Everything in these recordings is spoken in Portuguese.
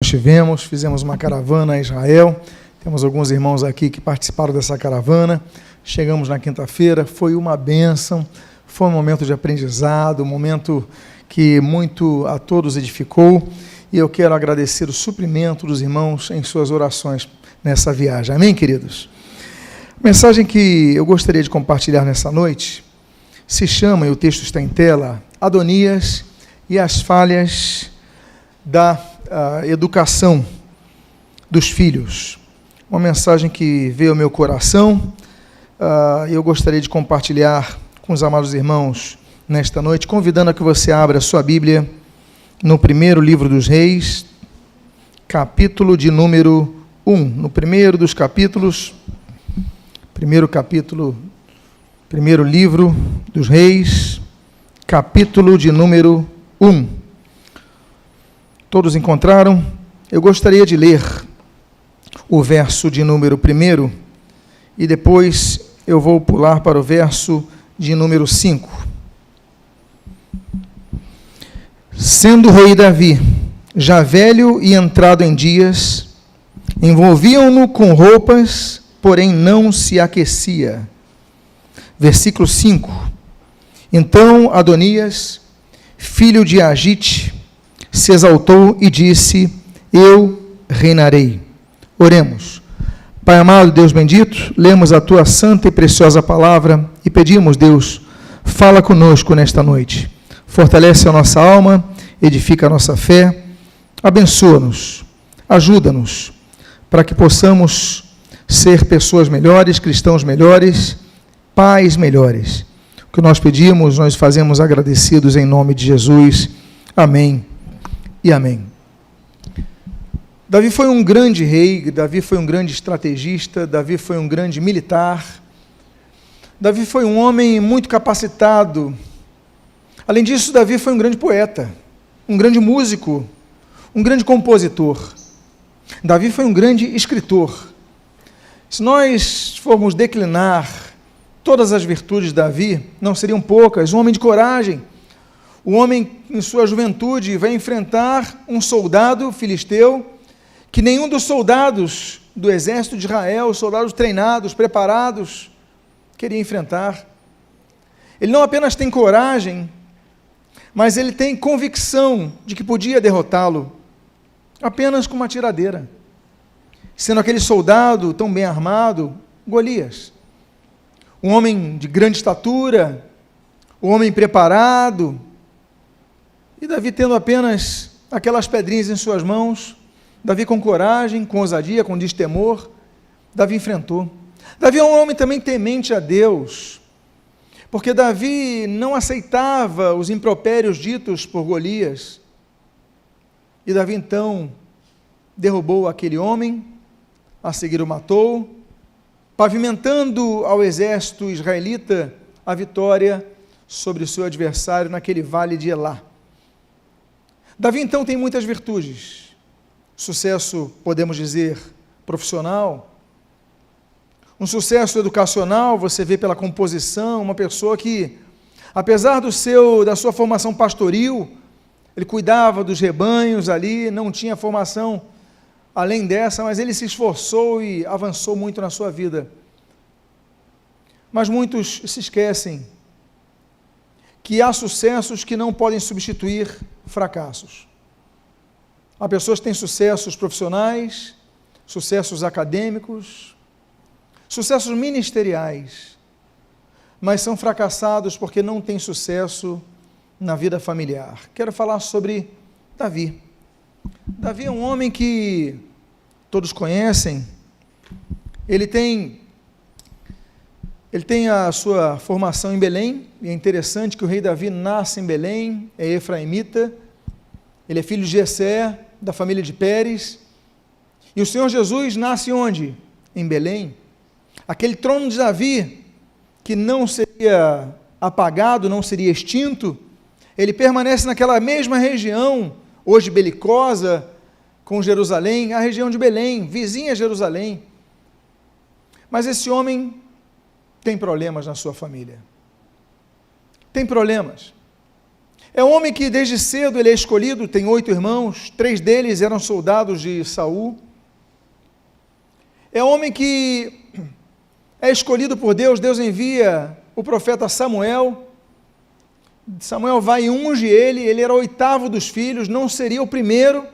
estivemos, fizemos uma caravana a Israel, temos alguns irmãos aqui que participaram dessa caravana, chegamos na quinta-feira, foi uma bênção, foi um momento de aprendizado, um momento que muito a todos edificou, e eu quero agradecer o suprimento dos irmãos em suas orações nessa viagem. Amém, queridos? A mensagem que eu gostaria de compartilhar nessa noite se chama, e o texto está em tela, Adonias e as falhas da educação dos filhos. Uma mensagem que veio ao meu coração, e eu gostaria de compartilhar com os amados irmãos nesta noite, convidando a que você abra a sua Bíblia no primeiro livro dos Reis, capítulo de número 1. No primeiro dos capítulos, primeiro livro dos Reis, capítulo de número 1. Todos encontraram? Eu gostaria de ler o verso de número 1 e depois eu vou pular para o verso de número 5. Sendo o rei Davi já velho e entrado em dias, envolviam-no com roupas, porém não se aquecia. Versículo 5. Então Adonias, filho de Agite, se exaltou e disse: eu reinarei. Oremos. Pai amado, Deus bendito, lemos a tua santa e preciosa palavra e pedimos, Deus, fala conosco nesta noite. Fortalece a nossa alma, edifica a nossa fé, abençoa-nos, ajuda-nos, para que possamos ser pessoas melhores, cristãos melhores, pais melhores. O que nós pedimos, nós fazemos agradecidos em nome de Jesus. Amém e amém. Davi foi um grande rei, Davi foi um grande estrategista, Davi foi um grande militar, Davi foi um homem muito capacitado. Além disso, Davi foi um grande poeta, um grande músico, um grande compositor. Davi foi um grande escritor. Se nós formos declinar todas as virtudes de Davi, não seriam poucas. Um homem de coragem, o homem em sua juventude vai enfrentar um soldado filisteu que nenhum dos soldados do exército de Israel, soldados treinados, preparados, queria enfrentar. Ele não apenas tem coragem, mas ele tem convicção de que podia derrotá-lo apenas com uma tiradeira. Sendo aquele soldado tão bem armado, Golias, um homem de grande estatura, um homem preparado, e Davi tendo apenas aquelas pedrinhas em suas mãos, Davi com coragem, com ousadia, com destemor, Davi enfrentou. Davi é um homem também temente a Deus, porque Davi não aceitava os impropérios ditos por Golias, e Davi então derrubou aquele homem, a seguir o matou, pavimentando ao exército israelita a vitória sobre o seu adversário naquele vale de Elá. Davi então tem muitas virtudes, sucesso, podemos dizer, profissional, um sucesso educacional, você vê pela composição, uma pessoa que, apesar da sua formação pastoril, ele cuidava dos rebanhos ali, não tinha formação além dessa, mas ele se esforçou e avançou muito na sua vida. Mas muitos se esquecem que há sucessos que não podem substituir fracassos. Há pessoas que têm sucessos profissionais, sucessos acadêmicos, sucessos ministeriais, mas são fracassados porque não têm sucesso na vida familiar. Quero falar sobre Davi. Davi é um homem que todos conhecem. Ele tem a sua formação em Belém, e é interessante que o rei Davi nasce em Belém, é efraimita, ele é filho de Jessé, da família de Pérez, e o Senhor Jesus nasce onde? Em Belém. Aquele trono de Davi, que não seria apagado, não seria extinto, ele permanece naquela mesma região, hoje belicosa, com Jerusalém, a região de Belém, vizinha a Jerusalém. Mas esse homem tem problemas na sua família. Tem problemas. É um homem que desde cedo ele é escolhido, tem 8 irmãos, 3 deles eram soldados de Saul. É um homem que é escolhido por Deus, Deus envia o profeta Samuel. Samuel vai e unge ele era o 8º dos filhos, não seria o primeiro,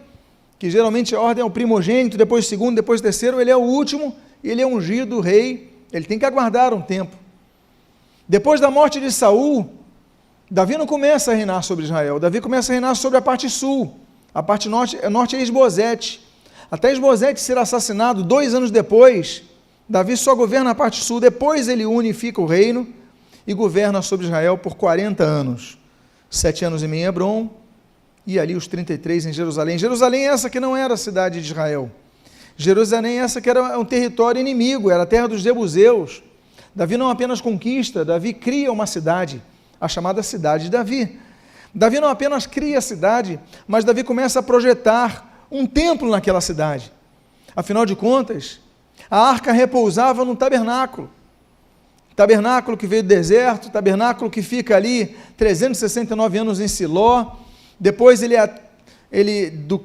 que geralmente a ordem é o primogênito, depois o segundo, depois o terceiro, ele é o último, e ele é ungido rei, ele tem que aguardar um tempo. Depois da morte de Saul, Davi não começa a reinar sobre Israel, Davi começa a reinar sobre a parte sul, a parte norte é Esbozete. Até Esbozete ser assassinado 2 anos depois, Davi só governa a parte sul, depois ele unifica o reino e governa sobre Israel por 40 anos, 7 anos em Hebrom e ali os 33 em Jerusalém. Jerusalém é essa que não era a cidade de Israel, Jerusalém é essa que era um território inimigo, era a terra dos jebuseus. Davi não apenas conquista, Davi cria uma cidade, a chamada cidade de Davi. Davi não apenas cria a cidade, mas Davi começa a projetar um templo naquela cidade. Afinal de contas, a arca repousava num tabernáculo que veio do deserto, tabernáculo que fica ali 369 anos em Siló. Depois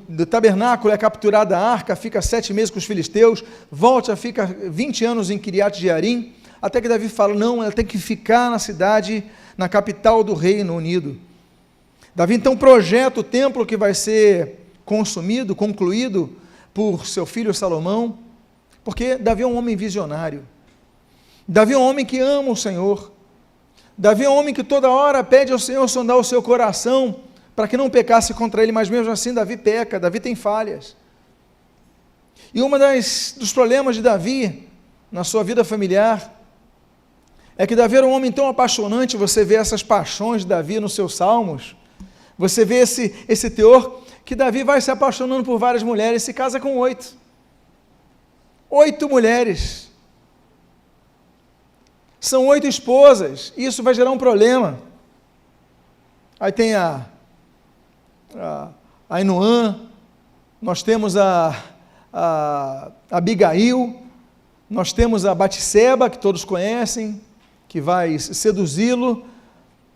do tabernáculo é capturada a arca, fica 7 meses com os filisteus, volta, fica 20 anos em Kiriat Jearim, até que Davi fala, não, ela tem que ficar na cidade, na capital do Reino Unido. Davi então projeta o templo que vai ser concluído por seu filho Salomão, porque Davi é um homem visionário. Davi é um homem que ama o Senhor. Davi é um homem que toda hora pede ao Senhor sondar o seu coração, para que não pecasse contra ele, mas mesmo assim Davi peca, Davi tem falhas. E dos problemas de Davi, na sua vida familiar, é que Davi era um homem tão apaixonante, você vê essas paixões de Davi nos seus salmos, você vê esse teor, que Davi vai se apaixonando por várias mulheres, se casa com 8. 8 mulheres. São 8 esposas, e isso vai gerar um problema. Aí tem a Ainoã, nós temos a Abigail, nós temos a Batseba, que todos conhecem, que vai seduzi-lo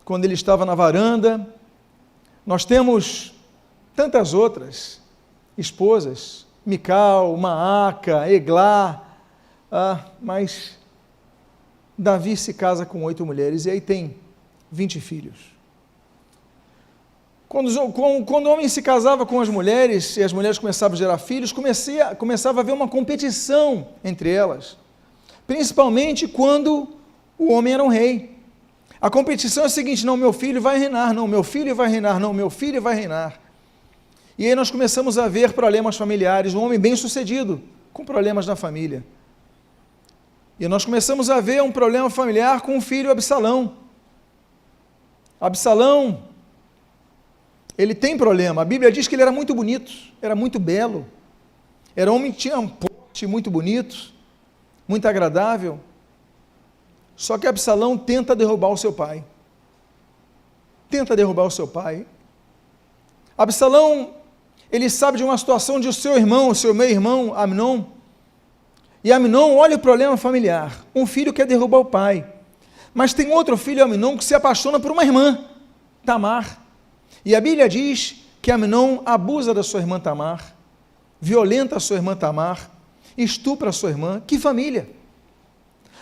quando ele estava na varanda. Nós temos tantas outras esposas, Mical, Maaca, Eglá, mas Davi se casa com 8 mulheres e aí tem 20 filhos. Quando o homem se casava com as mulheres e as mulheres começavam a gerar filhos, começava a haver uma competição entre elas, principalmente quando o homem era um rei. A competição é a seguinte, não, meu filho vai reinar, não, meu filho vai reinar, não, meu filho vai reinar. E aí nós começamos a ver problemas familiares, um homem bem-sucedido, com problemas na família. E nós começamos a ver um problema familiar com o filho Absalão. Absalão, ele tem problema. A Bíblia diz que ele era muito bonito, era muito belo. Era um homem que tinha um porte muito bonito, muito agradável. Só que Absalão tenta derrubar o seu pai. Absalão, ele sabe de uma situação de o seu meio-irmão, Amnon. E Amnon olha o problema familiar. Um filho quer derrubar o pai. Mas tem outro filho, Amnon, que se apaixona por uma irmã, Tamar. E a Bíblia diz que Amnon abusa da sua irmã Tamar, violenta a sua irmã Tamar, estupra a sua irmã. Que família!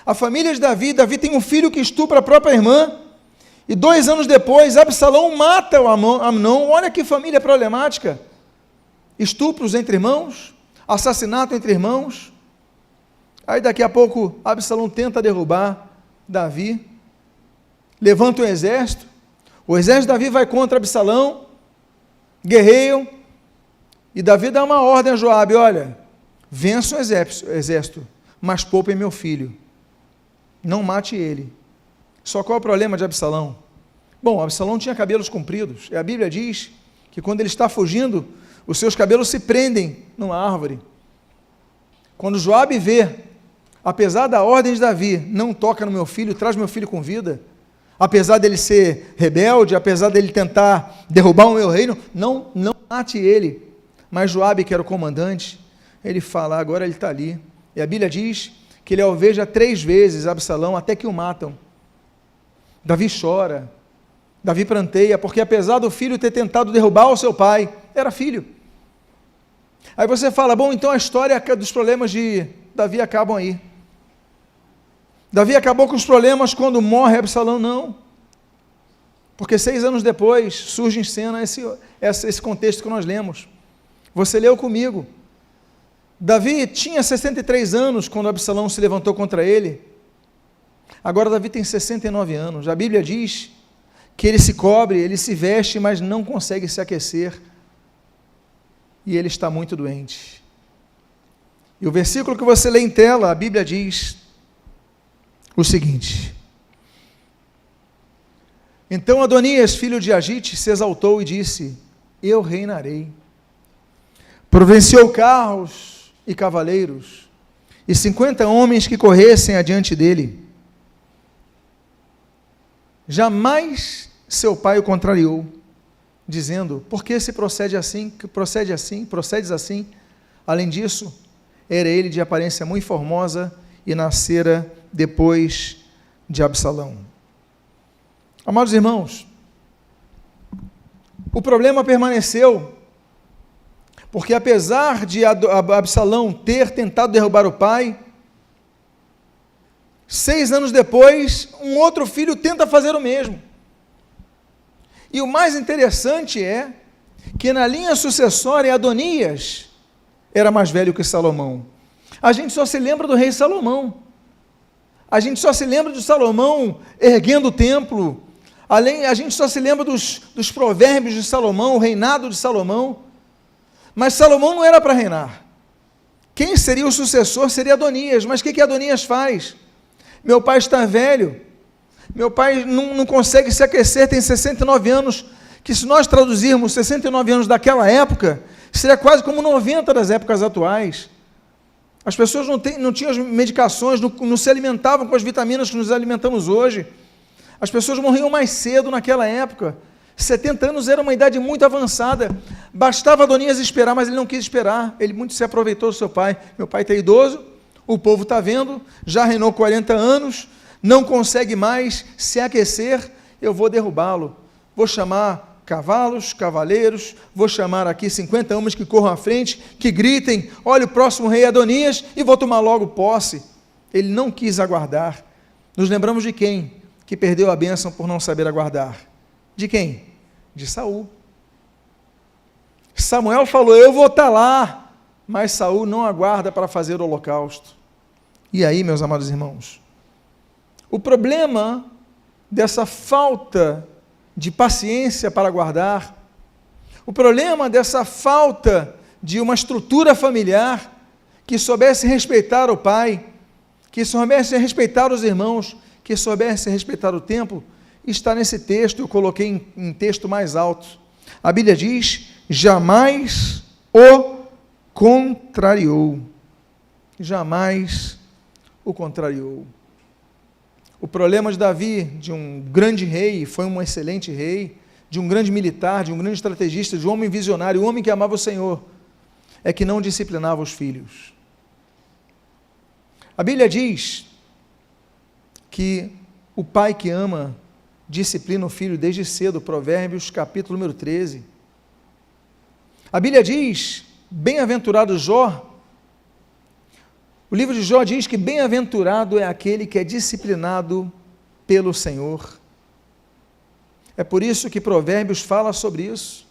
A família de Davi tem um filho que estupra a própria irmã, e 2 anos depois, Absalão mata o Amnon. Olha que família problemática. Estupros entre irmãos, assassinato entre irmãos. Aí daqui a pouco, Absalão tenta derrubar Davi, levanta um exército, o exército de Davi vai contra Absalão, guerreiam, e Davi dá uma ordem a Joabe, olha, vença o exército, mas poupem meu filho, não mate ele. Só qual é o problema de Absalão? Bom, Absalão tinha cabelos compridos, e a Bíblia diz que quando ele está fugindo, os seus cabelos se prendem numa árvore. Quando Joabe vê, apesar da ordem de Davi, não toca no meu filho, traz meu filho com vida, apesar dele ser rebelde, apesar dele tentar derrubar o meu reino, não mate ele. Mas Joabe, que era o comandante, ele fala, agora ele está ali. E a Bíblia diz que ele alveja 3 vezes Absalão, até que o matam. Davi chora, Davi pranteia, porque apesar do filho ter tentado derrubar o seu pai, era filho. Aí você fala, bom, então a história dos problemas de Davi acabam aí. Davi acabou com os problemas quando morre Absalão? Não. Porque 6 anos depois surge em cena esse contexto que nós lemos. Você leu comigo. Davi tinha 63 anos quando Absalão se levantou contra ele. Agora Davi tem 69 anos. A Bíblia diz que ele se cobre, ele se veste, mas não consegue se aquecer. E ele está muito doente. E o versículo que você lê em tela, a Bíblia diz o seguinte: então Adonias, filho de Agite, se exaltou e disse: eu reinarei. Providenciou carros e cavaleiros, e 50 homens que corressem adiante dele. Jamais seu pai o contrariou, dizendo: por que se procede assim, procedes assim? Além disso, era ele de aparência muito formosa e nascera depois de Absalão. Amados irmãos, o problema permaneceu, porque apesar de Absalão ter tentado derrubar o pai, 6 anos depois, um outro filho tenta fazer o mesmo. E o mais interessante é que na linha sucessória, Adonias era mais velho que Salomão. A gente só se lembra do rei Salomão. A gente só se lembra de Salomão erguendo o templo. A gente só se lembra dos provérbios de Salomão, o reinado de Salomão. Mas Salomão não era para reinar. Quem seria o sucessor seria Adonias. Mas o que Adonias faz? Meu pai está velho, meu pai não consegue se aquecer, tem 69 anos, que se nós traduzirmos 69 anos daquela época, seria quase como 90 das épocas atuais. As pessoas não tinham as medicações, não se alimentavam com as vitaminas que nos alimentamos hoje. As pessoas morriam mais cedo naquela época. 70 anos era uma idade muito avançada. Bastava Adonias esperar, mas ele não quis esperar. Ele muito se aproveitou do seu pai. Meu pai está idoso, o povo está vendo, já reinou 40 anos, não consegue mais se aquecer, eu vou derrubá-lo. Vou chamar cavalos, cavaleiros, vou chamar aqui 50 homens que corram à frente, que gritem: olha o próximo rei Adonias, e vou tomar logo posse. Ele não quis aguardar. Nos lembramos de quem? Que perdeu a bênção por não saber aguardar. De quem? De Saul. Samuel falou: eu vou estar lá, mas Saul não aguarda para fazer o holocausto. E aí, meus amados irmãos, o problema dessa falta de paciência para aguardar, o problema dessa falta de uma estrutura familiar que soubesse respeitar o pai, que soubesse respeitar os irmãos, que soubesse respeitar o tempo, está nesse texto. Eu coloquei em texto mais alto. A Bíblia diz: jamais o contrariou. Jamais o contrariou. O problema de Davi, de um grande rei, foi um excelente rei, de um grande militar, de um grande estrategista, de um homem visionário, um homem que amava o Senhor, é que não disciplinava os filhos. A Bíblia diz que o pai que ama disciplina o filho desde cedo, Provérbios, capítulo número 13. A Bíblia diz: bem-aventurado Jó. O livro de Jó diz que bem-aventurado é aquele que é disciplinado pelo Senhor. É por isso que Provérbios fala sobre isso,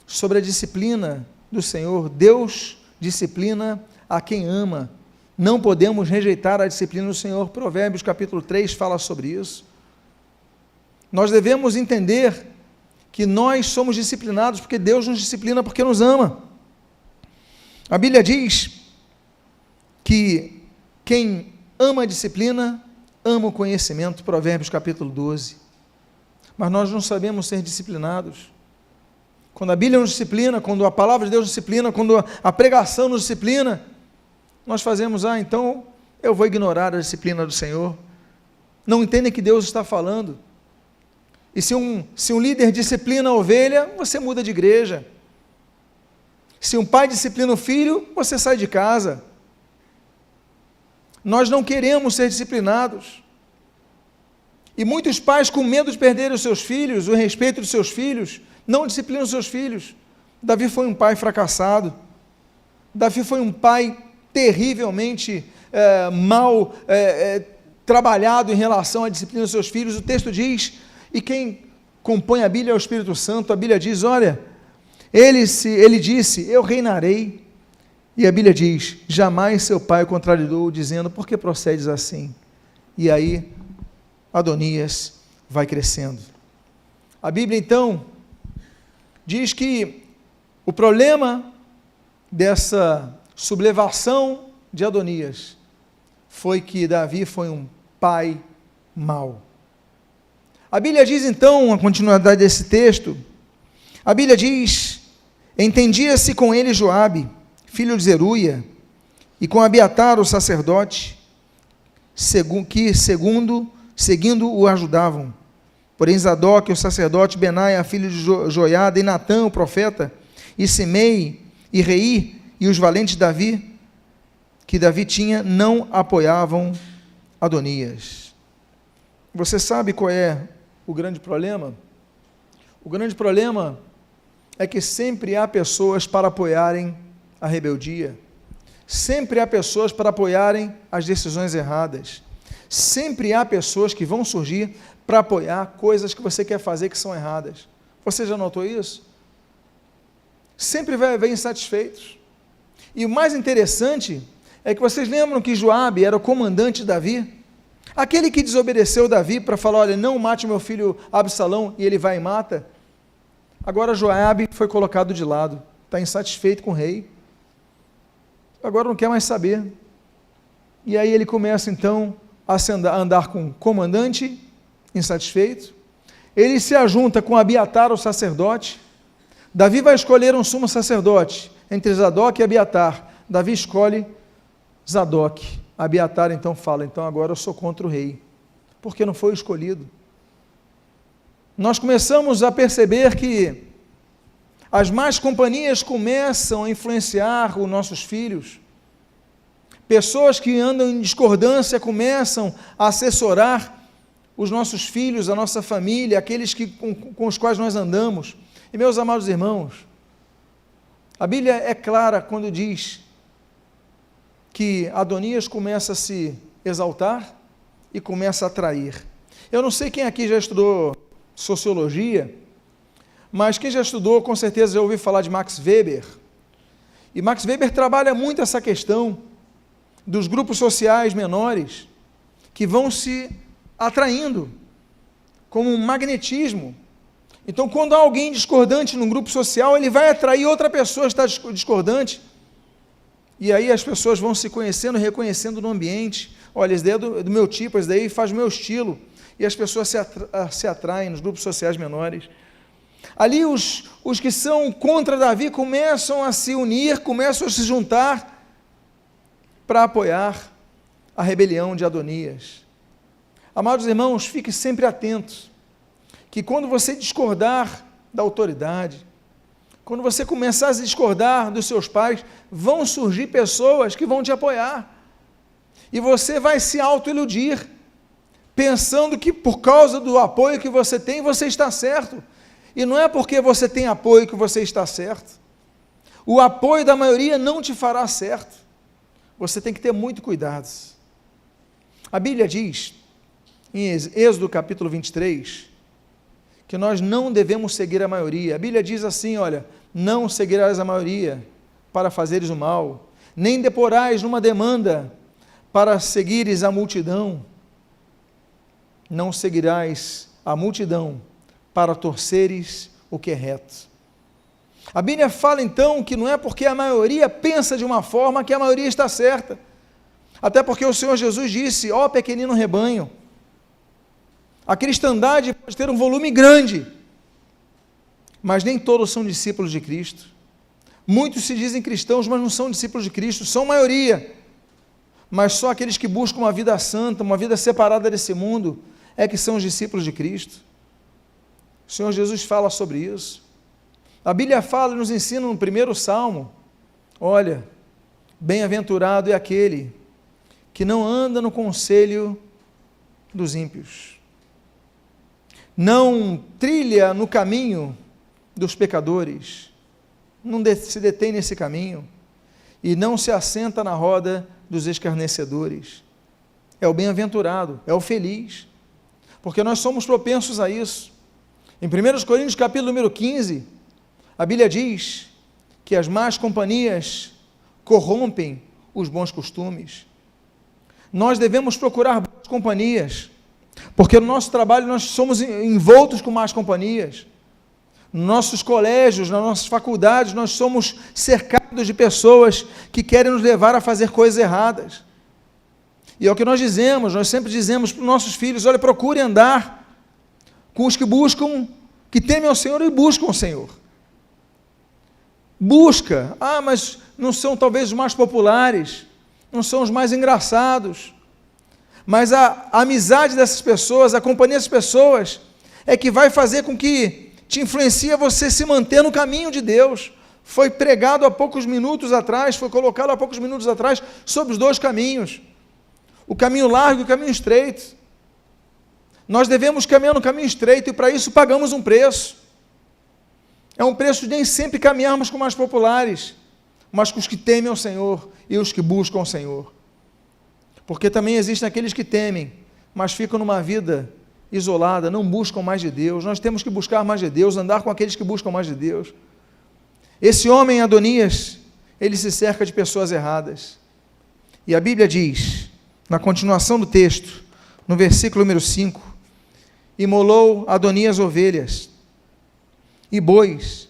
sobre a disciplina do Senhor. Deus disciplina a quem ama. Não podemos rejeitar a disciplina do Senhor. Provérbios capítulo 3 fala sobre isso. Nós devemos entender que nós somos disciplinados porque Deus nos disciplina porque nos ama. A Bíblia diz que quem ama a disciplina, ama o conhecimento, Provérbios capítulo 12. Mas nós não sabemos ser disciplinados. Quando a Bíblia nos disciplina, quando a palavra de Deus nos disciplina, quando a pregação nos disciplina, nós fazemos: então eu vou ignorar a disciplina do Senhor. Não entendem que Deus está falando. E se um líder disciplina a ovelha, você muda de igreja. Se um pai disciplina o filho, você sai de casa. Nós não queremos ser disciplinados. E muitos pais, com medo de perderem os seus filhos, o respeito dos seus filhos, não disciplinam os seus filhos. Davi foi um pai fracassado. Davi foi um pai terrivelmente mal trabalhado em relação à disciplina dos seus filhos. O texto diz, e quem compõe a Bíblia é o Espírito Santo, a Bíblia diz, olha, ele disse, eu reinarei. E a Bíblia diz, jamais seu pai o contrariou, dizendo, por que procedes assim? E aí, Adonias vai crescendo. A Bíblia, então, diz que o problema dessa sublevação de Adonias foi que Davi foi um pai mau. A Bíblia diz, então, a continuidade desse texto, a Bíblia diz, entendia-se com ele Joabe, filho de Zeruia, e com Abiatar, o sacerdote, seguindo o ajudavam. Porém Zadok, o sacerdote, Benaia, filho de Joiada, e Natã, o profeta, e Simei, e Rei, e os valentes de Davi, que Davi tinha, não apoiavam Adonias. Você sabe qual é o grande problema? O grande problema é que sempre há pessoas para apoiarem a rebeldia, sempre há pessoas para apoiarem as decisões erradas, sempre há pessoas que vão surgir para apoiar coisas que você quer fazer que são erradas. Você já notou isso? Sempre vai haver insatisfeitos. E o mais interessante é que vocês lembram que Joabe era o comandante de Davi? Aquele que desobedeceu Davi para falar, olha, não mate meu filho Absalão, e ele vai e mata. Agora Joabe foi colocado de lado, está insatisfeito com o rei. Agora não quer mais saber. E aí ele começa então a andar com o comandante, insatisfeito. Ele se ajunta com Abiatar, o sacerdote. Davi vai escolher um sumo sacerdote, entre Zadok e Abiatar. Davi escolhe Zadok. Abiatar então fala, então agora eu sou contra o rei, porque não foi escolhido. Nós começamos a perceber que as más companhias começam a influenciar os nossos filhos. Pessoas que andam em discordância começam a assessorar os nossos filhos, a nossa família, aqueles com os quais nós andamos. E meus amados irmãos, a Bíblia é clara quando diz que Adonias começa a se exaltar e começa a trair. Eu não sei quem aqui já estudou sociologia, mas quem já estudou, com certeza já ouviu falar de Max Weber. E Max Weber trabalha muito essa questão dos grupos sociais menores que vão se atraindo como um magnetismo. Então, quando há alguém discordante num grupo social, ele vai atrair outra pessoa que está discordante. E aí as pessoas vão se conhecendo, reconhecendo no ambiente. Olha, esse daí é do meu tipo, esse daí faz o meu estilo. E as pessoas se atraem nos grupos sociais menores. Ali os que são contra Davi começam a se unir, começam a se juntar para apoiar a rebelião de Adonias. Amados irmãos, fique sempre atentos, que quando você discordar da autoridade, quando você começar a se discordar dos seus pais, vão surgir pessoas que vão te apoiar, e você vai se autoiludir, pensando que por causa do apoio que você tem, você está certo, e não é porque você tem apoio que você está certo. O apoio da maioria não te fará certo, você tem que ter muito cuidado. A Bíblia diz, em Êxodo capítulo 23, que nós não devemos seguir a maioria. A Bíblia diz assim, olha, não seguirás a maioria para fazeres o mal, nem deporás numa demanda para seguires a multidão, não seguirás a multidão para torceres o que é reto. A Bíblia fala então que não é porque a maioria pensa de uma forma que a maioria está certa, até porque o Senhor Jesus disse, ó pequenino rebanho, a cristandade pode ter um volume grande, mas nem todos são discípulos de Cristo. Muitos se dizem cristãos, mas não são discípulos de Cristo, são maioria, mas só aqueles que buscam uma vida santa, uma vida separada desse mundo, é que são os discípulos de Cristo. O Senhor Jesus fala sobre isso. A Bíblia fala e nos ensina no primeiro Salmo, olha, bem-aventurado é aquele que não anda no conselho dos ímpios, não trilha no caminho dos pecadores, não se detém nesse caminho, e não se assenta na roda dos escarnecedores. É o bem-aventurado, é o feliz, porque nós somos propensos a isso. Em 1 Coríntios capítulo número 15, a Bíblia diz que as más companhias corrompem os bons costumes. Nós devemos procurar boas companhias, porque no nosso trabalho nós somos envoltos com más companhias. Nos nossos colégios, nas nossas faculdades, nós somos cercados de pessoas que querem nos levar a fazer coisas erradas. E é o que nós dizemos, nós sempre dizemos para os nossos filhos: olha, procure andar com os que buscam, que temem ao Senhor e buscam o Senhor. Busca, mas não são talvez os mais populares, não são os mais engraçados, mas a amizade dessas pessoas, a companhia dessas pessoas, é que vai fazer com que te influencie a você se manter no caminho de Deus. Foi pregado há poucos minutos atrás, foi colocado há poucos minutos atrás, sobre os dois caminhos, o caminho largo e o caminho estreito. Nós devemos caminhar no caminho estreito, e para isso pagamos um preço. É um preço de nem sempre caminharmos com mais populares, mas com os que temem ao Senhor e os que buscam o Senhor. Porque também existem aqueles que temem, mas ficam numa vida isolada, não buscam mais de Deus. Nós temos que buscar mais de Deus, andar com aqueles que buscam mais de Deus. Esse homem, Adonias, ele se cerca de pessoas erradas. E a Bíblia diz, na continuação do texto, no versículo número 5, imolou Adonias ovelhas, e bois,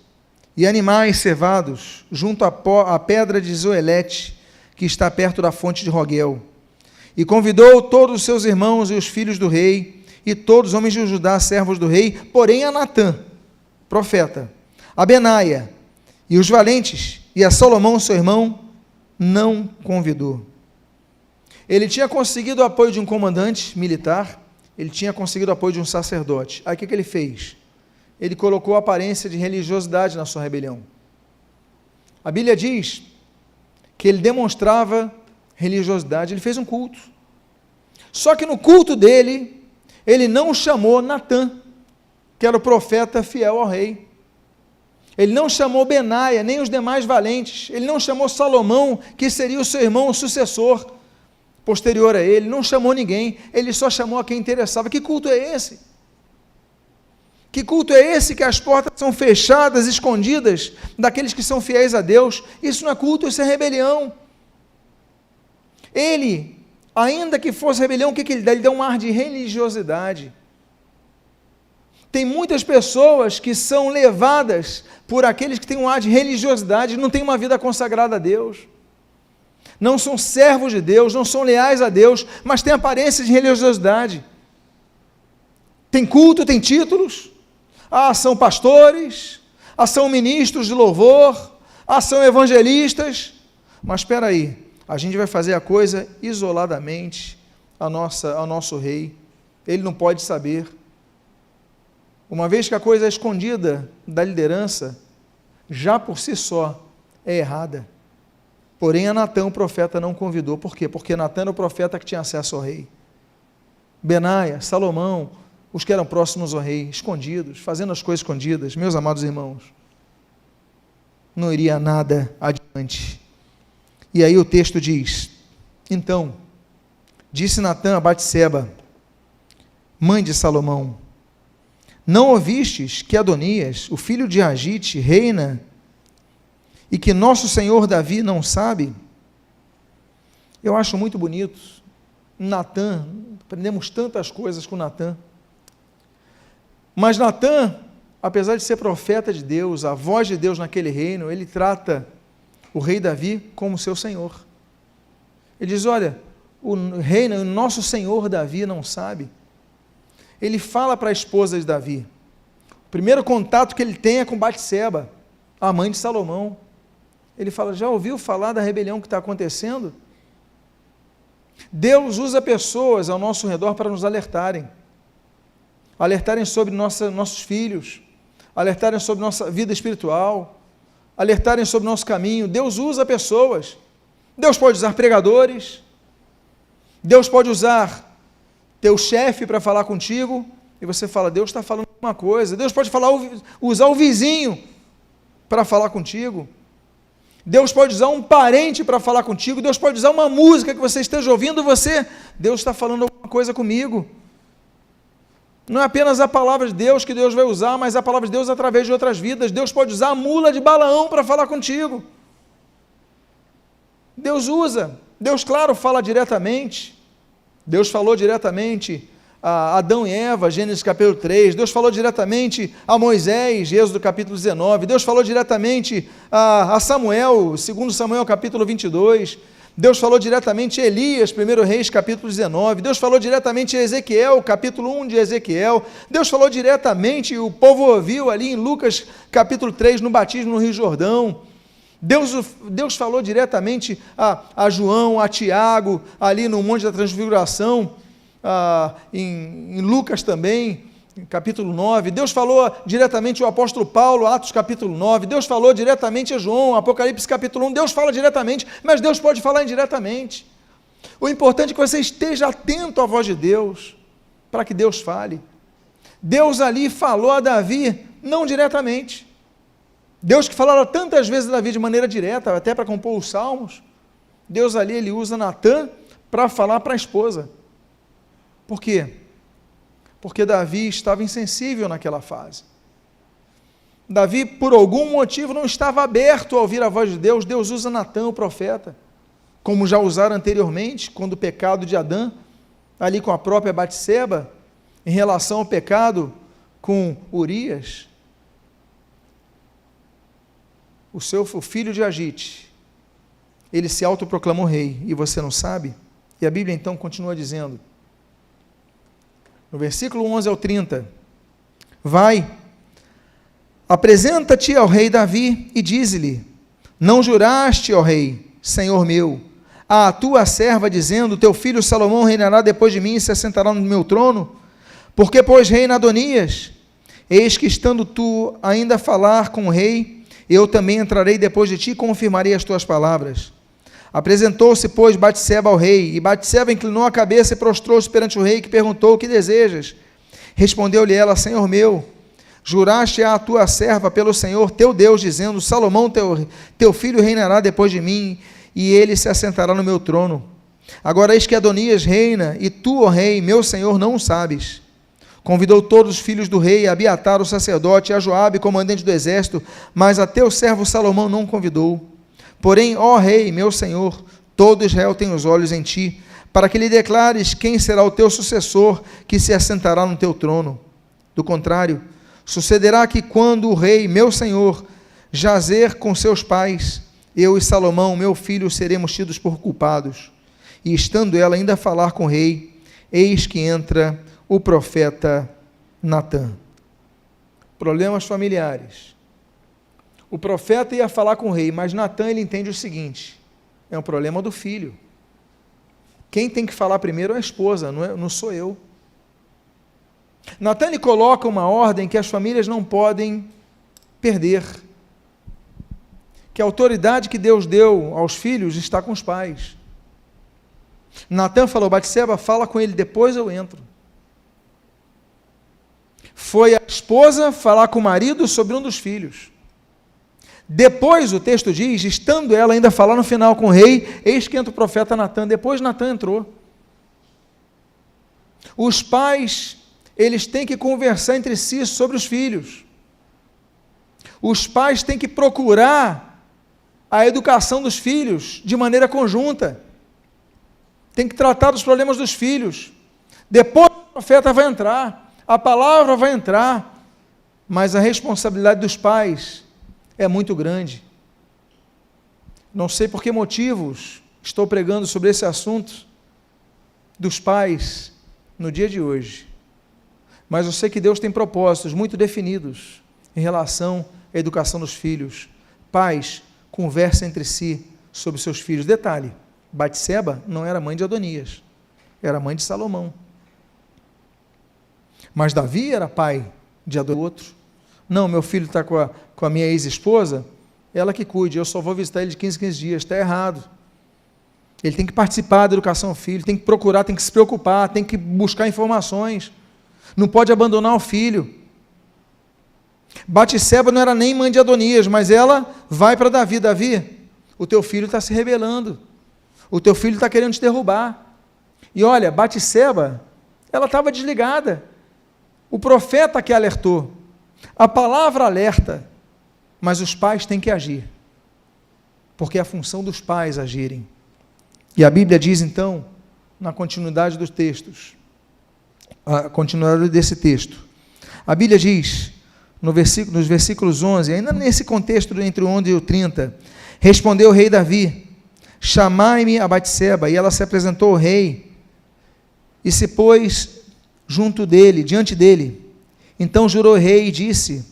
e animais cevados, junto à pedra de Zoelete, que está perto da fonte de Roguel. E convidou todos os seus irmãos e os filhos do rei, e todos os homens de Judá, servos do rei, porém a Natã, profeta, a Benaia, e os valentes, e a Salomão, seu irmão, não convidou. Ele tinha conseguido o apoio de um comandante militar, ele tinha conseguido o apoio de um sacerdote. Aí o que ele fez? Ele colocou a aparência de religiosidade na sua rebelião. A Bíblia diz que ele demonstrava religiosidade, ele fez um culto. Só que no culto dele, ele não chamou Natã, que era o profeta fiel ao rei. Ele não chamou Benaia, nem os demais valentes. Ele não chamou Salomão, que seria o seu irmão, o sucessor posterior a ele. Não chamou ninguém, ele só chamou a quem interessava. Que culto é esse? Que culto é esse que as portas são fechadas, escondidas daqueles que são fiéis a Deus? Isso não é culto, isso é rebelião. Ele, ainda que fosse rebelião, o que ele dá? Ele dá um ar de religiosidade. Tem muitas pessoas que são levadas por aqueles que têm um ar de religiosidade, não têm uma vida consagrada a Deus, não são servos de Deus, não são leais a Deus, mas têm aparência de religiosidade. Tem culto, tem títulos, são pastores, são ministros de louvor, são evangelistas, mas espera aí, a gente vai fazer a coisa isoladamente ao nosso rei, ele não pode saber. Uma vez que a coisa é escondida da liderança, já por si só é errada. Porém, a Natã, o profeta, não convidou. Por quê? Porque Natã era o profeta que tinha acesso ao rei. Benaia, Salomão, os que eram próximos ao rei, escondidos, fazendo as coisas escondidas, meus amados irmãos, não iria nada adiante. E aí o texto diz: então, disse Natã a Batseba, mãe de Salomão, não ouvistes que Adonias, o filho de Agite, reina, e que nosso senhor Davi não sabe? Eu acho muito bonito, Natã, aprendemos tantas coisas com Natã, mas Natã, apesar de ser profeta de Deus, a voz de Deus naquele reino, ele trata o rei Davi como seu senhor. Ele diz: olha, o reino, o nosso senhor Davi não sabe. Ele fala para a esposa de Davi, o primeiro contato que ele tem é com Batseba, a mãe de Salomão. Ele fala: já ouviu falar da rebelião que está acontecendo? Deus usa pessoas ao nosso redor para nos alertarem sobre nossos filhos, alertarem sobre nossa vida espiritual, alertarem sobre nosso caminho. Deus usa pessoas. Deus pode usar pregadores, Deus pode usar teu chefe para falar contigo, E você fala, Deus está falando uma coisa. Deus pode usar o vizinho para falar contigo. Deus pode usar um parente para falar contigo. Deus pode usar uma música que você esteja ouvindo. Deus está falando alguma coisa comigo. Não é apenas a palavra de Deus que Deus vai usar, mas a palavra de Deus através de outras vidas. Deus pode usar a mula de Balaão para falar contigo. Deus usa. Deus, claro, fala diretamente. Deus falou diretamente a Adão e Eva, Gênesis capítulo 3. Deus falou diretamente a Moisés, Êxodo capítulo 19. Deus falou diretamente a Samuel, 2 Samuel capítulo 22. Deus falou diretamente a Elias, 1 Reis capítulo 19. Deus falou diretamente a Ezequiel, capítulo 1 de Ezequiel. Deus falou diretamente, o povo ouviu ali em Lucas capítulo 3, no batismo no Rio Jordão. Deus falou diretamente a João, a Tiago, ali no Monte da Transfiguração, em Lucas também, capítulo 9. Deus falou diretamente ao apóstolo Paulo, Atos capítulo 9. Deus falou diretamente a João, Apocalipse capítulo 1. Deus fala diretamente, mas Deus pode falar indiretamente. O importante é que você esteja atento à voz de Deus, para que Deus fale. Deus ali falou a Davi, não diretamente. Deus que falava tantas vezes a Davi de maneira direta, até para compor os salmos, Deus ali, ele usa Natã para falar para a esposa. Por quê? Porque Davi estava insensível naquela fase. Davi, por algum motivo, não estava aberto a ouvir a voz de Deus. Deus usa Natã, o profeta, como já usaram anteriormente, quando o pecado de Adão, ali com a própria Batseba, em relação ao pecado com Urias, o filho de Agite, ele se autoproclamou rei, e você não sabe? E a Bíblia então continua dizendo, no versículo 11 ao 30, vai, apresenta-te ao rei Davi e dize-lhe, não juraste, ó rei, senhor meu, à tua serva, dizendo, teu filho Salomão reinará depois de mim e se assentará no meu trono? Porque, pois, reina Adonias? Eis que estando tu ainda a falar com o rei, eu também entrarei depois de ti e confirmarei as tuas palavras. Apresentou-se, pois, Batseba ao rei, e Batseba inclinou a cabeça e prostrou-se perante o rei, que perguntou, o que desejas? Respondeu-lhe ela, Senhor meu, juraste à tua serva pelo Senhor teu Deus, dizendo, Salomão teu filho reinará depois de mim, e ele se assentará no meu trono. Agora eis que Adonias reina, e tu, ó rei, meu senhor, não o sabes. Convidou todos os filhos do rei, a Abiatar, o sacerdote, a Joabe, comandante do exército, mas a teu servo Salomão não convidou. Porém, ó rei, meu senhor, todo Israel tem os olhos em ti, para que lhe declares quem será o teu sucessor, que se assentará no teu trono. Do contrário, sucederá que quando o rei, meu senhor, jazer com seus pais, eu e Salomão, meu filho, seremos tidos por culpados. E estando ela ainda a falar com o rei, eis que entra o profeta Natã. Problemas familiares. O profeta ia falar com o rei, mas Natã, ele entende o seguinte, é um problema do filho. Quem tem que falar primeiro é a esposa, não sou eu. Natã, ele coloca uma ordem que as famílias não podem perder, que a autoridade que Deus deu aos filhos está com os pais. Natã falou, Batseba, fala com ele, depois eu entro. Foi a esposa falar com o marido sobre um dos filhos. Depois o texto diz, estando ela ainda a falar no final com o rei, eis que entra o profeta Natã. Depois Natã entrou. Os pais, eles têm que conversar entre si sobre os filhos. Os pais têm que procurar a educação dos filhos de maneira conjunta. Tem que tratar dos problemas dos filhos. Depois o profeta vai entrar. A palavra vai entrar, mas a responsabilidade dos pais é muito grande. Não sei por que motivos estou pregando sobre esse assunto dos pais no dia de hoje, mas eu sei que Deus tem propósitos muito definidos em relação à educação dos filhos. Pais, conversem entre si sobre seus filhos. Detalhe, Batseba não era mãe de Adonias, era mãe de Salomão. Mas Davi era pai de outro. Não, meu filho está com a minha ex-esposa, ela que cuide, eu só vou visitar ele de 15 em 15 dias, está errado. Ele tem que participar da educação do filho, tem que procurar, tem que se preocupar, tem que buscar informações. não pode abandonar o filho. Batseba não era nem mãe de Adonias, mas ela vai para Davi: Davi, o teu filho está se rebelando, o teu filho está querendo te derrubar. E olha, Batseba, ela estava desligada, o profeta que alertou, a palavra alerta, mas os pais têm que agir, porque é a função dos pais agirem. E a Bíblia diz então, na continuidade dos textos, a continuidade desse texto, a Bíblia diz, nos versículos 11, ainda nesse contexto entre o 11 e o 30, respondeu o rei Davi: chamai-me a Batseba. E ela se apresentou ao rei, e se pôs diante dele. Então jurou o rei e disse: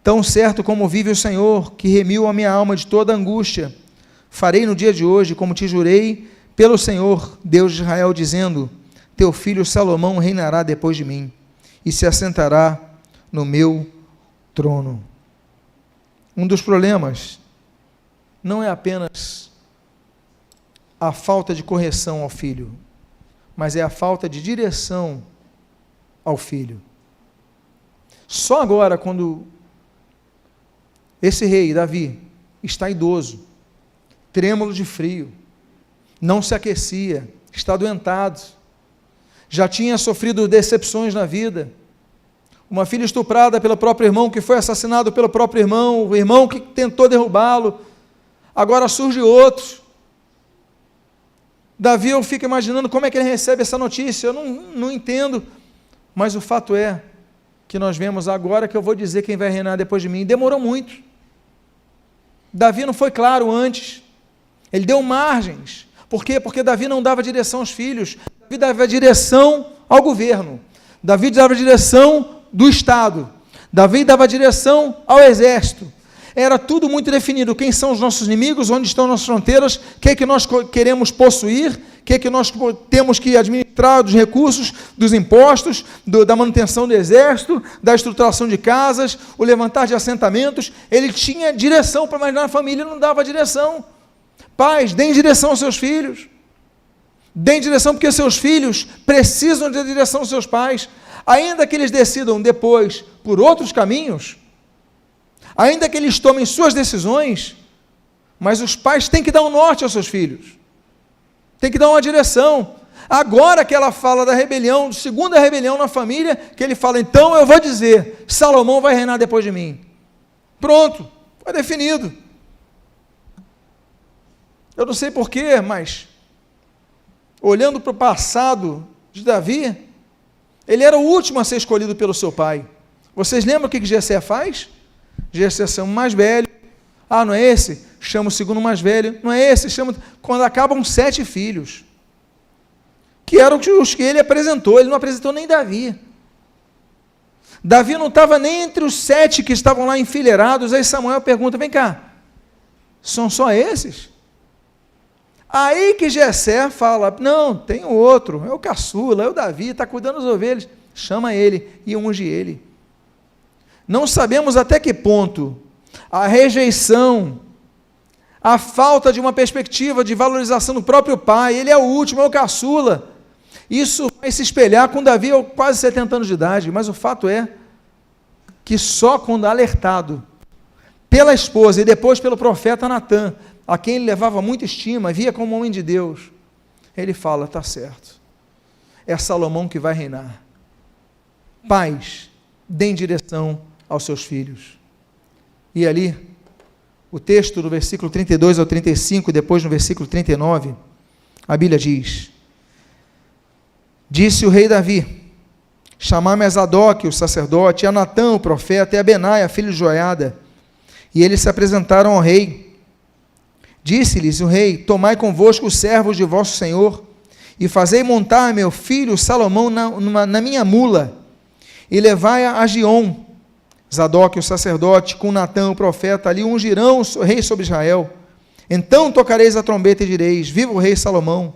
tão certo como vive o Senhor, que remiu a minha alma de toda angústia, farei no dia de hoje, como te jurei pelo Senhor, Deus de Israel, dizendo: teu filho Salomão reinará depois de mim, e se assentará no meu trono. Um dos problemas não é apenas a falta de correção ao filho, mas é a falta de direção ao filho. Só agora, quando esse rei, Davi, está idoso, trêmulo de frio, não se aquecia, está adoentado, já tinha sofrido decepções na vida, uma filha estuprada pelo próprio irmão, que foi assassinado pelo próprio irmão, o irmão que tentou derrubá-lo, agora surge outro. Davi, eu fico imaginando como é que ele recebe essa notícia, eu não entendo, mas o fato é que nós vemos agora que eu vou dizer quem vai reinar depois de mim. Demorou muito. Davi não foi claro antes, ele deu margens. Por quê? Porque Davi não dava direção aos filhos, Davi dava direção ao governo, Davi dava direção do Estado, Davi dava direção ao exército, era tudo muito definido, quem são os nossos inimigos, onde estão nossas fronteiras, o que é que nós queremos possuir, o que é que nós temos que administrar dos recursos, dos impostos, da manutenção do exército, da estruturação de casas, o levantar de assentamentos. Ele tinha direção, mas na família não dava direção. Pais, deem direção aos seus filhos, deem direção, porque seus filhos precisam de direção aos seus pais, ainda que eles decidam depois por outros caminhos, ainda que eles tomem suas decisões, mas os pais têm que dar um norte aos seus filhos, tem que dar uma direção. Agora que ela fala da rebelião, segunda rebelião na família, que ele fala: então eu vou dizer, Salomão vai reinar depois de mim. Pronto, foi definido. Eu não sei porquê, mas olhando para o passado de Davi, ele era o último a ser escolhido pelo seu pai. Vocês lembram o que Jessé faz? Jessé chama o mais velho. Ah, não é esse? Chama o segundo mais velho. Não é esse? Chama... Quando acabam 7 filhos, que eram os que ele apresentou. Ele não apresentou nem Davi. Davi não estava nem entre os 7 que estavam lá enfileirados. Aí Samuel pergunta: vem cá, são só esses? Aí que Jessé fala: não, tem outro, é o caçula, é o Davi, está cuidando das ovelhas. Chama ele e unge ele. Não sabemos até que ponto a rejeição, a falta de uma perspectiva de valorização do próprio pai, ele é o último, é o caçula, isso vai se espelhar com Davi aos quase 70 anos de idade, mas o fato é que só quando alertado pela esposa e depois pelo profeta Natã, a quem ele levava muita estima, via como homem de Deus, ele fala: está certo, é Salomão que vai reinar. Pais, deem direção aos seus filhos. E ali, o texto do versículo 32 ao 35, depois no versículo 39, a Bíblia diz: disse o rei Davi: chamai-me a Zadok, o sacerdote, a Natã, o profeta, e a Benaia, filho de Joiada. E eles se apresentaram ao rei. Disse-lhes o rei: tomai convosco os servos de vosso senhor, e fazei montar meu filho Salomão na minha mula, e levai-a a Giom. Zadok, o sacerdote, com Natã, o profeta, ali ungirão o rei sobre Israel. Então tocareis a trombeta e direis: viva o rei Salomão.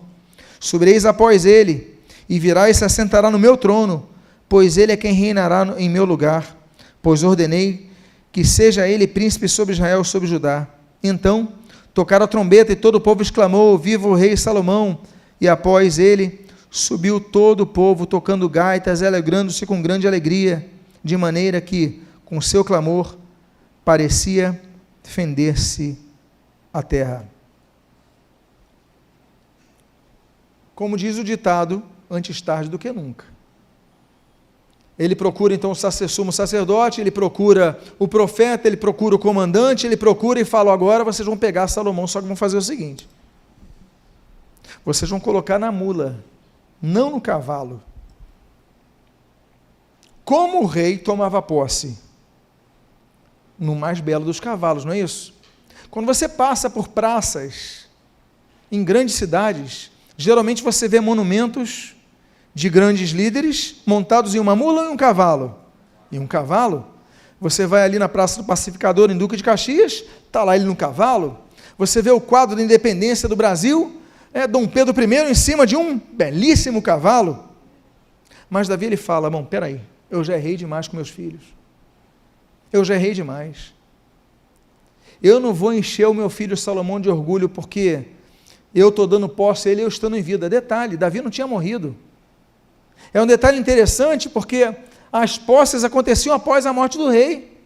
Subireis após ele, e virá e se assentará no meu trono, pois ele é quem reinará em meu lugar, pois ordenei que seja ele príncipe sobre Israel, sobre Judá. Então tocaram a trombeta, e todo o povo exclamou: viva o rei Salomão. E após ele subiu todo o povo, tocando gaitas, alegrando-se com grande alegria, de maneira que, com seu clamor, parecia fender-se a terra. Como diz o ditado, antes tarde do que nunca. Ele procura então o sumo sacerdote, ele procura o profeta, ele procura o comandante, ele procura e fala: agora vocês vão pegar Salomão, só que vão fazer o seguinte: vocês vão colocar na mula, não no cavalo. Como o rei tomava posse? No mais belo dos cavalos, não é isso? Quando você passa por praças em grandes cidades, geralmente você vê monumentos de grandes líderes montados em uma mula ou em um cavalo. Em um cavalo. Você vai ali na Praça do Pacificador, em Duque de Caxias, está lá ele no cavalo. Você vê o quadro da independência do Brasil, Dom Pedro I em cima de um belíssimo cavalo. Mas Davi ele fala: bom, peraí, eu já errei demais com meus filhos. Eu já errei demais. Eu não vou encher o meu filho Salomão de orgulho, porque eu estou dando posse a ele, eu estando em vida. Detalhe, Davi não tinha morrido. É um detalhe interessante, porque as posses aconteciam após a morte do rei.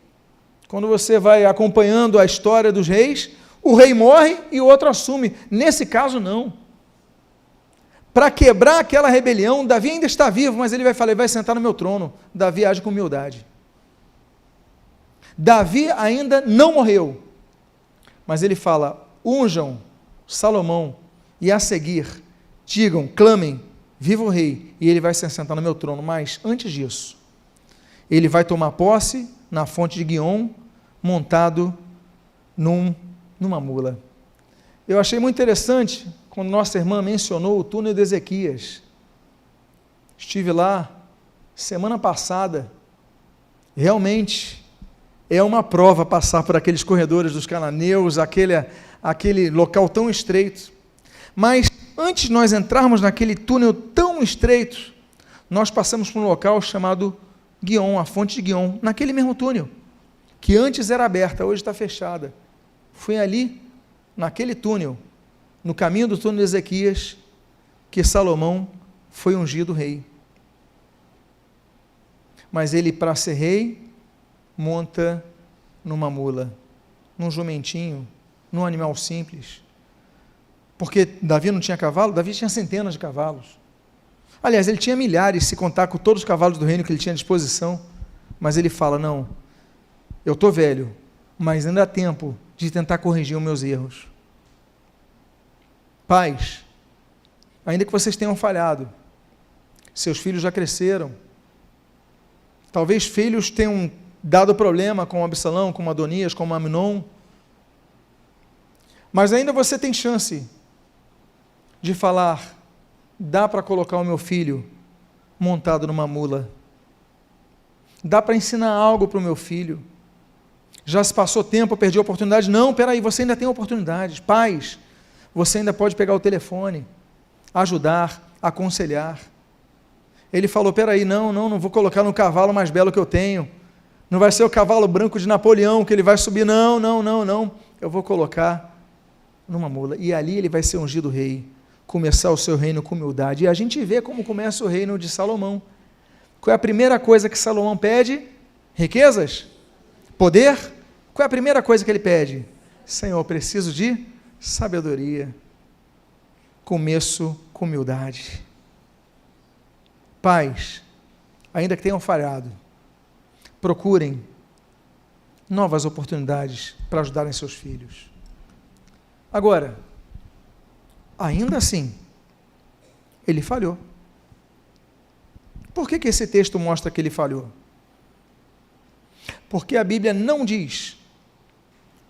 Quando você vai acompanhando a história dos reis, o rei morre e o outro assume. Nesse caso, não. Para quebrar aquela rebelião, Davi ainda está vivo, mas ele vai falar: ele vai sentar no meu trono. Davi age com humildade. Davi ainda não morreu, mas ele fala: unjam Salomão, e a seguir, digam, clamem, viva o rei, e ele vai se assentar no meu trono. Mas, antes disso, ele vai tomar posse na fonte de Guiom, montado numa mula. Eu achei muito interessante, quando nossa irmã mencionou o túnel de Ezequias. Estive lá, semana passada, realmente, é uma prova passar por aqueles corredores dos cananeus, aquele local tão estreito. Mas antes de nós entrarmos naquele túnel tão estreito, nós passamos por um local chamado Guiom, a fonte de Guiom, naquele mesmo túnel, que antes era aberta, hoje está fechada. Foi ali, naquele túnel, no caminho do túnel de Ezequias, que Salomão foi ungido rei. Mas ele, para ser rei, monta numa mula, num jumentinho, num animal simples. Porque Davi não tinha cavalo? Davi tinha centenas de cavalos. Aliás, ele tinha milhares, se contar com todos os cavalos do reino que ele tinha à disposição. Mas ele fala: não, eu estou velho, mas ainda há tempo de tentar corrigir os meus erros. Pais, ainda que vocês tenham falhado, seus filhos já cresceram, talvez filhos tenham dado problema com Absalão, com Adonias, com Amnon, mas ainda você tem chance de falar: dá para colocar o meu filho montado numa mula, dá para ensinar algo para o meu filho. Já se passou tempo, eu perdi a oportunidade. Não, peraí, você ainda tem oportunidades. Pais, você ainda pode pegar o telefone, ajudar, aconselhar. Ele falou: peraí, não vou colocar no cavalo mais belo que eu tenho, não vai ser o cavalo branco de Napoleão que ele vai subir, não, eu vou colocar numa mula, e ali ele vai ser ungido rei, começar o seu reino com humildade. E a gente vê como começa o reino de Salomão. Qual é a primeira coisa que Salomão pede? Riquezas? Poder? Qual é a primeira coisa que ele pede? Senhor, preciso de sabedoria. Começo com humildade. Pais, ainda que tenham falhado, procurem novas oportunidades para ajudarem seus filhos. Agora, ainda assim, ele falhou. Por que esse texto mostra que ele falhou? Porque a Bíblia não diz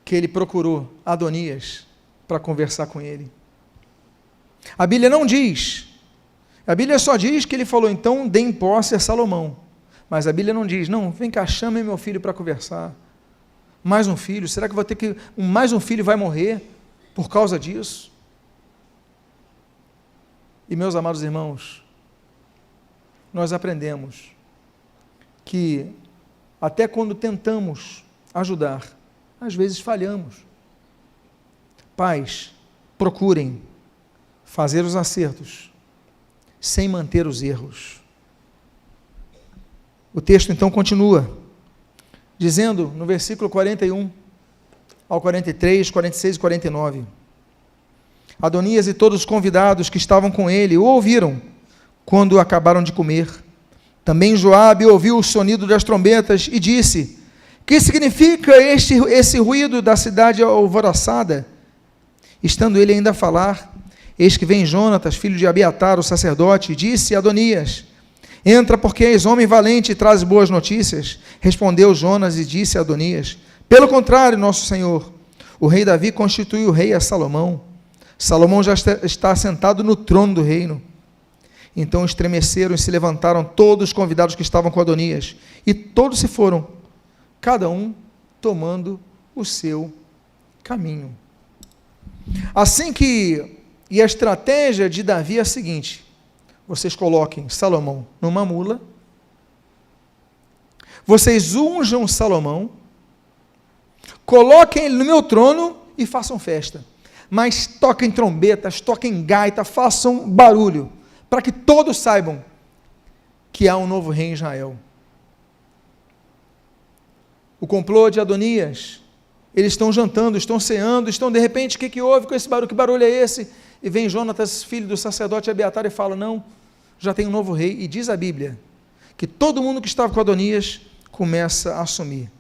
que ele procurou Adonias para conversar com ele. A Bíblia não diz. A Bíblia só diz que ele falou: então deem posse a Salomão. Mas a Bíblia não diz: não, vem cá, chame meu filho para conversar. Mais um filho, será que mais um filho vai morrer por causa disso? E meus amados irmãos, nós aprendemos que até quando tentamos ajudar, às vezes falhamos. Pais, procurem fazer os acertos, sem manter os erros. O texto então continua, dizendo no versículo 41 ao 43, 46 e 49, Adonias e todos os convidados que estavam com ele o ouviram quando acabaram de comer. Também Joabe ouviu o sonido das trombetas e disse: que significa esse ruído da cidade alvoroçada? Estando ele ainda a falar, eis que vem Jonatas, filho de Abiatar, o sacerdote, e disse a Adonias: entra, porque és homem valente e traz boas notícias. Respondeu Jonas e disse a Adonias: pelo contrário, nosso senhor, o rei Davi constituiu rei a Salomão. Salomão já está sentado no trono do reino. Então estremeceram e se levantaram todos os convidados que estavam com Adonias, e todos se foram, cada um tomando o seu caminho. Assim que, e a estratégia de Davi é a seguinte: vocês coloquem Salomão numa mula, vocês unjam Salomão, coloquem ele no meu trono e façam festa, mas toquem trombetas, toquem gaita, façam barulho, para que todos saibam que há um novo rei em Israel. O complô de Adonias, eles estão jantando, estão ceando, de repente, o que houve com esse barulho? Que barulho é esse? E vem Jonatas, filho do sacerdote Abiatar, e fala: não, já tem um novo rei. E diz a Bíblia que todo mundo que estava com Adonias começa a assumir.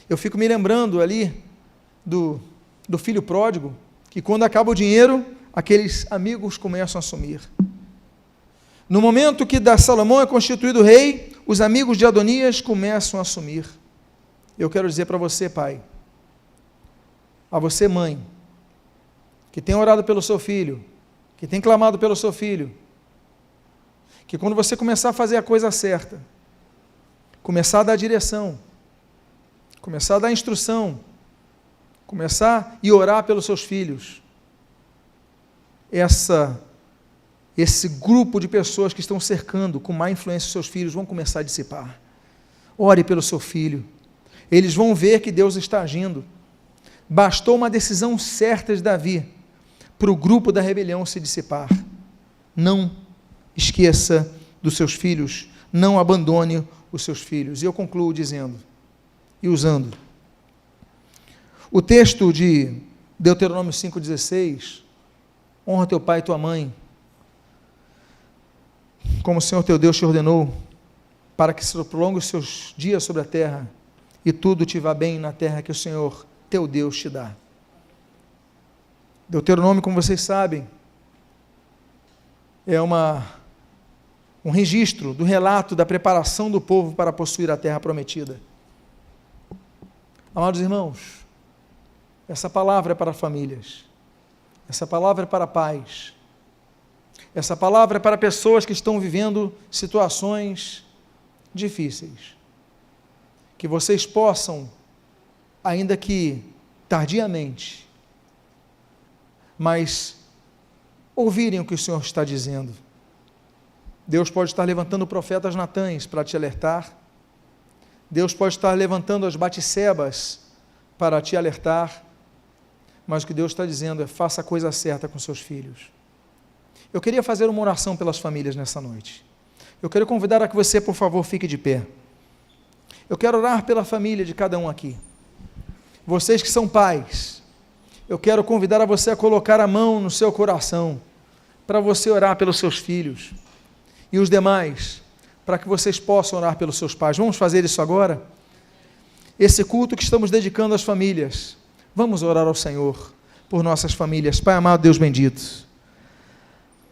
Eu fico me lembrando ali do filho pródigo, que quando acaba o dinheiro, aqueles amigos começam a assumir. No momento que Salomão é constituído rei, os amigos de Adonias começam a assumir. Eu quero dizer para você, pai, a você, mãe, que tem orado pelo seu filho, que tem clamado pelo seu filho, que quando você começar a fazer a coisa certa, começar a dar direção, começar a dar instrução, começar e orar pelos seus filhos, esse grupo de pessoas que estão cercando com má influência os seus filhos vão começar a dissipar. Ore pelo seu filho, eles vão ver que Deus está agindo. Bastou uma decisão certa de Davi para o grupo da rebelião se dissipar. Não esqueça dos seus filhos, não abandone os seus filhos. E eu concluo dizendo, e usando, o texto de Deuteronômio 5,16, honra teu pai e tua mãe, como o Senhor teu Deus te ordenou, para que se prolongue os seus dias sobre a terra, e tudo te vá bem na terra que o Senhor teu Deus te dá. Deuteronômio, como vocês sabem, é um registro do relato da preparação do povo para possuir a terra prometida. Amados irmãos, essa palavra é para famílias, essa palavra é para pais, essa palavra é para pessoas que estão vivendo situações difíceis, que vocês possam, ainda que tardiamente, mas ouvirem o que o Senhor está dizendo. Deus pode estar levantando profetas Natãs para te alertar, Deus pode estar levantando as Batsebas para te alertar, mas o que Deus está dizendo é: faça a coisa certa com seus filhos. Eu queria fazer uma oração pelas famílias nessa noite. Eu quero convidar a que você, por favor, fique de pé. Eu quero orar pela família de cada um aqui. Vocês que são pais, eu quero convidar a você a colocar a mão no seu coração, para você orar pelos seus filhos, e os demais, para que vocês possam orar pelos seus pais. Vamos fazer isso agora? Esse culto que estamos dedicando às famílias, vamos orar ao Senhor por nossas famílias. Pai amado, Deus bendito,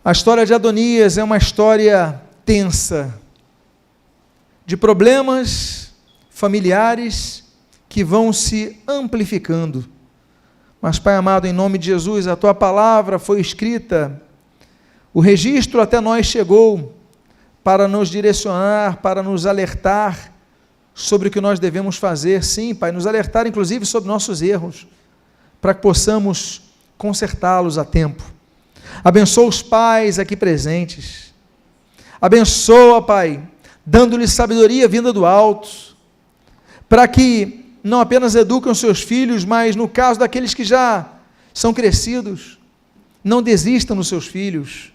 a história de Adonias é uma história tensa, de problemas familiares que vão se amplificando. Mas, Pai amado, em nome de Jesus, a Tua palavra foi escrita, o registro até nós chegou para nos direcionar, para nos alertar sobre o que nós devemos fazer. Sim, Pai, nos alertar inclusive sobre nossos erros, para que possamos consertá-los a tempo. Abençoa os pais aqui presentes, abençoa, Pai, dando-lhes sabedoria vinda do alto, para que não apenas eduquem os seus filhos, mas no caso daqueles que já são crescidos, não desistam dos seus filhos,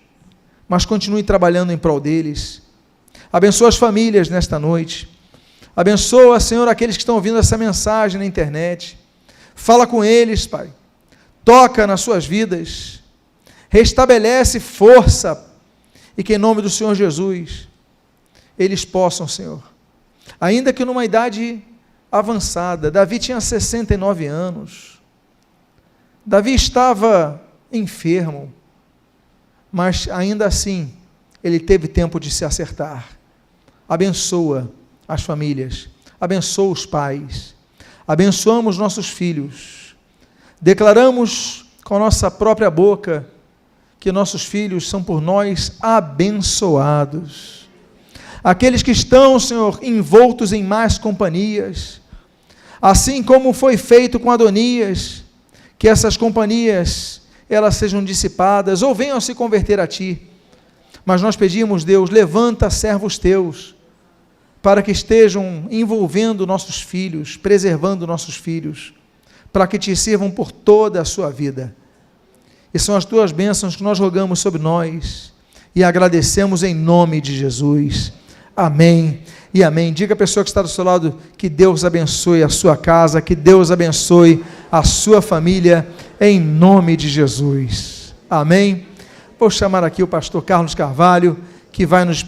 mas continue trabalhando em prol deles. Abençoa as famílias nesta noite. Abençoa, Senhor, aqueles que estão ouvindo essa mensagem na internet. Fala com eles, Pai. Toca nas suas vidas. Restabelece força. E que em nome do Senhor Jesus, eles possam, Senhor, ainda que numa idade avançada, Davi tinha 69 anos, Davi estava enfermo, mas ainda assim, ele teve tempo de se acertar. Abençoa as famílias, abençoa os pais, abençoamos nossos filhos, declaramos com a nossa própria boca que nossos filhos são por nós abençoados. Aqueles que estão, Senhor, envoltos em más companhias, assim como foi feito com Adonias, que essas companhias, elas sejam dissipadas, ou venham a se converter a Ti. Mas nós pedimos, Deus, levanta servos Teus, para que estejam envolvendo nossos filhos, preservando nossos filhos, para que Te sirvam por toda a sua vida. E são as Tuas bênçãos que nós rogamos sobre nós, e agradecemos em nome de Jesus. Amém e amém. Diga à pessoa que está do seu lado, que Deus abençoe a sua casa, que Deus abençoe a sua família, em nome de Jesus. Amém. Vou chamar aqui o pastor Carlos Carvalho, que vai nos